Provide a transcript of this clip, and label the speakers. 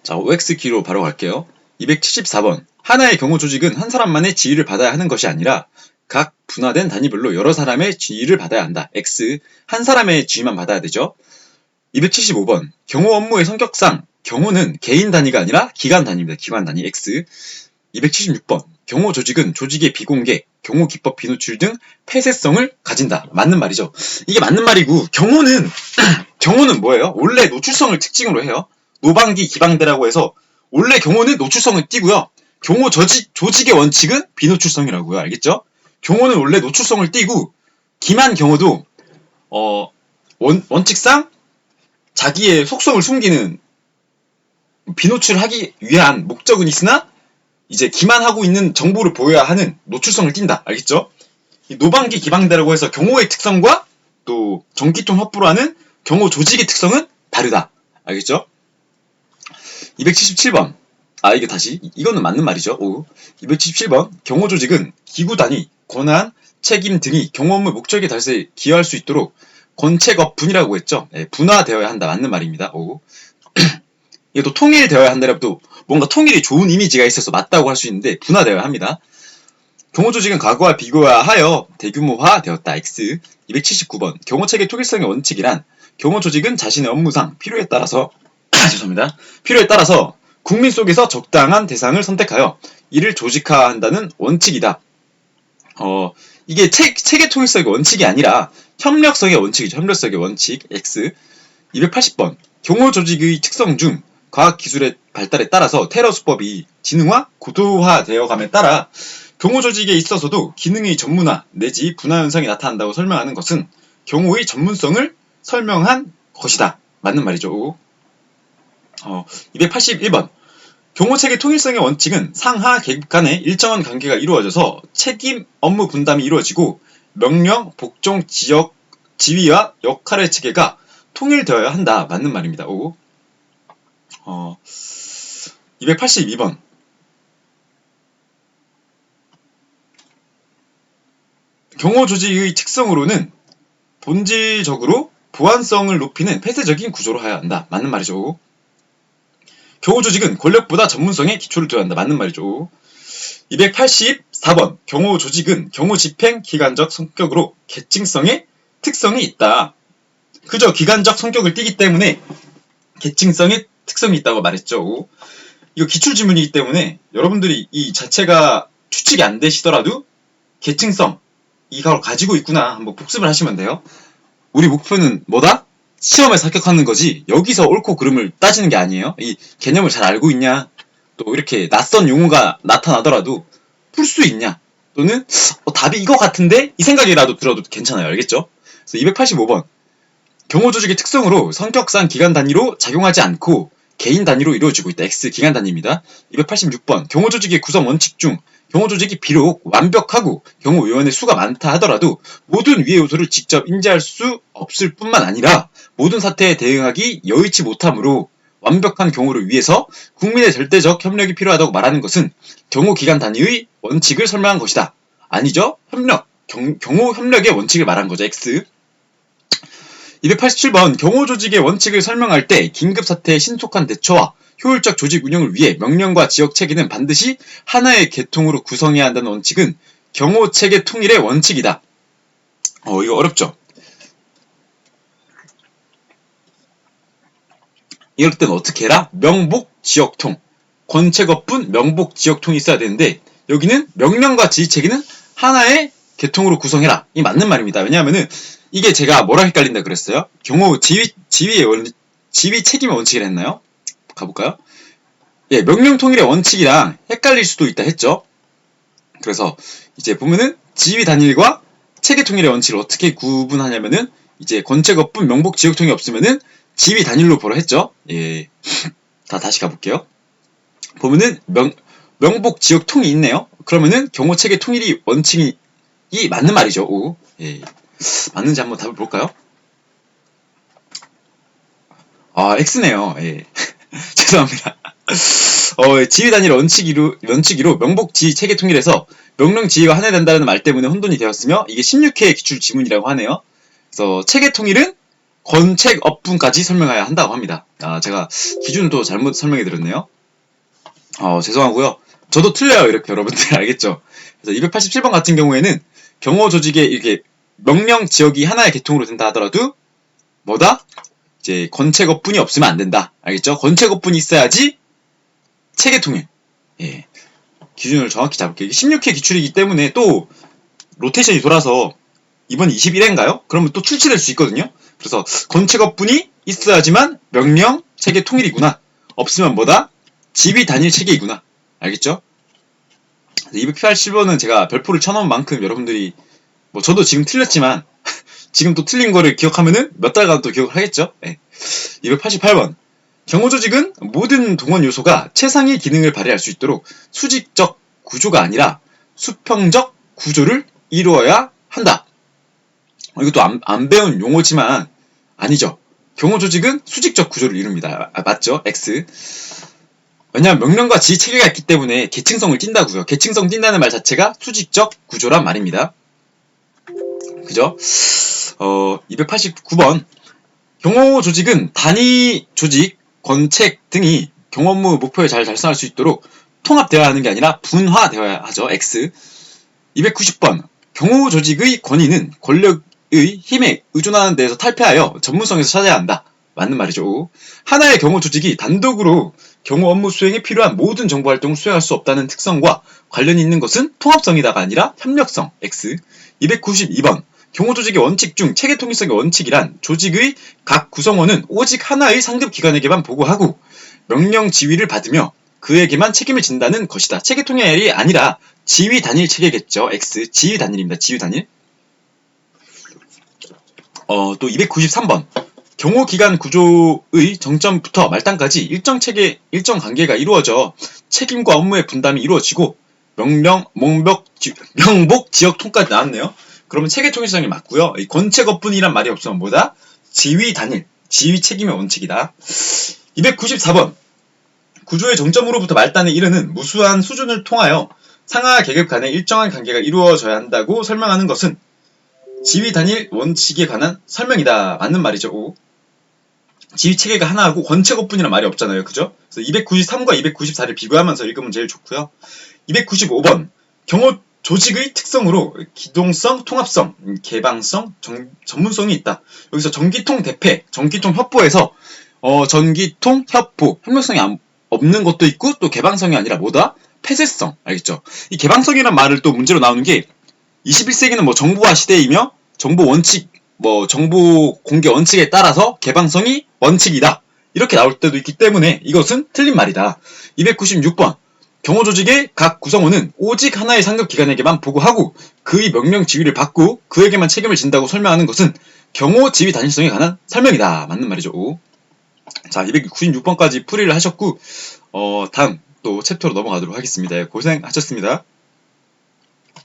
Speaker 1: 자, OX 키로 바로 갈게요. 274번. 하나의 경호 조직은 한 사람만의 지위를 받아야 하는 것이 아니라 각 분화된 단위별로 여러 사람의 지위를 받아야 한다. X. 한 사람의 지위만 받아야 되죠. 275번. 경호 업무의 성격상 경호는 개인 단위가 아니라 기관 단위입니다. 기관 단위 X. 276번. 경호 조직은 조직의 비공개, 경호 기법 비노출 등 폐쇄성을 가진다. 맞는 말이죠. 이게 맞는 말이고, 경호는 뭐예요? 원래 노출성을 특징으로 해요. 노방기 기방대라고 해서 원래 경호는 노출성을 띠고요. 경호 조직의 원칙은 비노출성이라고요. 알겠죠? 경호는 원래 노출성을 띠고, 기만 경호도 원칙상 자기의 속성을 숨기는 비노출하기 위한 목적은 있으나 이제 기만하고 있는 정보를 보여야 하는 노출성을 띈다. 알겠죠? 이 노방기 기방대라고 해서 경호의 특성과 또 전기통 협부로 하는 경호 조직의 특성은 다르다. 알겠죠? 277번. 이거는 맞는 말이죠. 277번. 경호 조직은 기구 단위, 권한, 책임 등이 경호 업무 목적의 달성에 기여할 수 있도록 권책업분이라고 했죠. 분화되어야 한다. 맞는 말입니다. 이게 또 통일되어야 한다면 또 뭔가 통일이 좋은 이미지가 있어서 맞다고 할 수 있는데 분화되어야 합니다. 경호 조직은 과거와 비교하여 대규모화 되었다. X. 279번. 경호체계 통일성의 원칙이란 경호 조직은 자신의 업무상 필요에 따라서 국민 속에서 적당한 대상을 선택하여 이를 조직화한다는 원칙이다. 이게 체계 통일성의 원칙이 아니라 협력성의 원칙이죠. 협력성의 원칙. X. 280번. 경호 조직의 특성 중 과학기술의 발달에 따라서 테러 수법이 지능화, 고도화되어감에 따라 경호 조직에 있어서도 기능의 전문화 내지 분화 현상이 나타난다고 설명하는 것은 경호의 전문성을 설명한 것이다. 맞는 말이죠. 281번. 경호체계 통일성의 원칙은 상하 계급 간에 일정한 관계가 이루어져서 책임 업무 분담이 이루어지고 명령, 복종, 지위와 역할의 체계가 통일되어야 한다. 맞는 말입니다. 282번. 경호 조직의 특성으로는 본질적으로 보안성을 높이는 폐쇄적인 구조로 해야 한다. 맞는 말이죠. 경호 조직은 권력보다 전문성에 기초를 둬야 한다. 맞는 말이죠. 284번. 경호 조직은 경호 집행 기관적 성격으로 계층성의 특성이 있다. 그저 기관적 성격을 띠기 때문에 계층성의 특성이 있다고 말했죠. 이거 기출지문이기 때문에 여러분들이 이 자체가 추측이 안 되시더라도 계층성 이걸 가지고 있구나 한번 복습을 하시면 돼요. 우리 목표는 뭐다? 시험에서 합격하는 거지 여기서 옳고 그름을 따지는 게 아니에요. 이 개념을 잘 알고 있냐, 또 이렇게 낯선 용어가 나타나더라도 풀 수 있냐, 또는 답이 이거 같은데 이 생각이라도 들어도 괜찮아요. 알겠죠? 그래서 285번. 경호 조직의 특성으로 성격상 기관 단위로 작용하지 않고 개인 단위로 이루어지고 있다. X 기관 단위입니다. 286번. 경호 조직의 구성 원칙 중 경호 조직이 비록 완벽하고 경호위원의 수가 많다 하더라도 모든 위의 요소를 직접 인지할 수 없을 뿐만 아니라 모든 사태에 대응하기 여의치 못하므로 완벽한 경호를 위해서 국민의 절대적 협력이 필요하다고 말하는 것은 경호 기관 단위의 원칙을 설명한 것이다. 아니죠? 경호 협력의 원칙을 말한 거죠. X. 287번. 경호 조직의 원칙을 설명할 때 긴급사태의 신속한 대처와 효율적 조직 운영을 위해 명령과 지역 체계는 반드시 하나의 계통으로 구성해야 한다는 원칙은 경호 체계 통일의 원칙이다. 이거 어렵죠? 이럴 때는 어떻게 해라? 명복 지역통. 권책업분 명복 지역통이 있어야 되는데 여기는 명령과 지휘 체계는 하나의 계통으로 구성해라. 이 맞는 말입니다. 왜냐하면은 이게 제가 뭐랑 헷갈린다 그랬어요? 경호 지휘 책임의 원칙이라 했나요? 가볼까요? 예, 명령 통일의 원칙이랑 헷갈릴 수도 있다 했죠. 그래서 이제 보면은 지휘 단일과 체계 통일의 원칙을 어떻게 구분하냐면은 이제 권책업분 명복 지역통이 없으면은 지휘 단일로 보라 했죠. 예, 다시 가볼게요. 보면은 명복 지역통이 있네요. 그러면은 경호 체계 통일이 원칙이 맞는 말이죠. 예. 맞는지 한번 답을 볼까요? X네요. 예. 죄송합니다. 지휘 단일 원칙으로 명복 지휘 체계 통일에서 명령 지휘가 하나된다는 말 때문에 혼돈이 되었으며 이게 16회 기출 지문이라고 하네요. 그래서 체계 통일은 권책업분까지 설명해야 한다고 합니다. 제가 기준을 또 잘못 설명해 드렸네요. 죄송하고요. 저도 틀려요. 이렇게 여러분들 알겠죠? 그래서 287번 같은 경우에는 경호 조직의 이렇게 명령 지역이 하나의 계통으로 된다 하더라도 뭐다? 이제 권책업분이 없으면 안 된다. 알겠죠? 권책업분이 있어야지 체계 통일. 예. 기준을 정확히 잡을게요. 16회 기출이기 때문에 또 로테이션이 돌아서 이번 21회인가요? 그러면 또 출시될 수 있거든요. 그래서 권책업분이 있어야지만 명령 체계 통일이구나. 없으면 뭐다? 지휘 단일 체계이구나. 알겠죠? 280번은 제가 별표를 쳐놓은 만큼 여러분들이 뭐 저도 지금 틀렸지만 지금 또 틀린 거를 기억하면은 몇 달간 또 기억을 하겠죠? 네. 288번 경호조직은 모든 동원 요소가 최상의 기능을 발휘할 수 있도록 수직적 구조가 아니라 수평적 구조를 이루어야 한다. 이것도 안 배운 용어지만 아니죠. 경호조직은 수직적 구조를 이룹니다. 맞죠? X. 왜냐하면 명령과 지휘 체계가 있기 때문에 계층성을 띈다고요. 계층성 띈다는 말 자체가 수직적 구조란 말입니다. 그죠? 289번 경호조직은 단위 조직, 권책 등이 경호 업무 목표에 잘 달성할 수 있도록 통합되어야 하는 게 아니라 분화되어야 하죠. X. 290번 경호조직의 권위는 권력의 힘에 의존하는 데에서 탈피하여 전문성에서 찾아야 한다. 맞는 말이죠. 하나의 경호조직이 단독으로 경호 업무 수행에 필요한 모든 정보활동을 수행할 수 없다는 특성과 관련이 있는 것은 통합성이다가 아니라 협력성. X. 292번 경호조직의 원칙 중 체계 통일성의 원칙이란 조직의 각 구성원은 오직 하나의 상급 기관에게만 보고하고 명령 지휘를 받으며 그에게만 책임을 진다는 것이다. 체계 통일이 아니라 지휘 단일 체계겠죠. X. 지휘 단일입니다. 지휘 단일. 또 293번 경호기관 구조의 정점부터 말단까지 일정 관계가 이루어져 책임과 업무의 분담이 이루어지고 명복 지역 통까지 나왔네요. 그러면 체계 통일성이 맞고요. 이 권책업분이란 말이 없으면 뭐다? 지휘 단일, 지휘 책임의 원칙이다. 294번 구조의 정점으로부터 말단에 이르는 무수한 수준을 통하여 상하 계급 간의 일정한 관계가 이루어져야 한다고 설명하는 것은 지휘 단일 원칙에 관한 설명이다. 맞는 말이죠. O. 지휘 체계가 하나하고 권책업분이란 말이 없잖아요. 그죠? 그래서 293과 294를 비교하면서 읽으면 제일 좋고요. 295번 경호 조직의 특성으로 기동성, 통합성, 개방성, 전문성이 있다. 여기서 전기통 대패, 전기통 협보에서 전기통 협보, 협력성이 없는 것도 있고 또 개방성이 아니라 뭐다? 폐쇄성. 알겠죠? 이 개방성이란 말을 또 문제로 나오는 게 21세기는 뭐 정보화 시대이며 정보 원칙, 정보 공개 원칙에 따라서 개방성이 원칙이다. 이렇게 나올 때도 있기 때문에 이것은 틀린 말이다. 296번 경호조직의 각 구성원은 오직 하나의 상급 기관에게만 보고하고 그의 명령 지휘를 받고 그에게만 책임을 진다고 설명하는 것은 경호 지휘 단일성에 관한 설명이다. 맞는 말이죠. O. 자, 296번까지 풀이를 하셨고 다음 또 챕터로 넘어가도록 하겠습니다. 고생하셨습니다.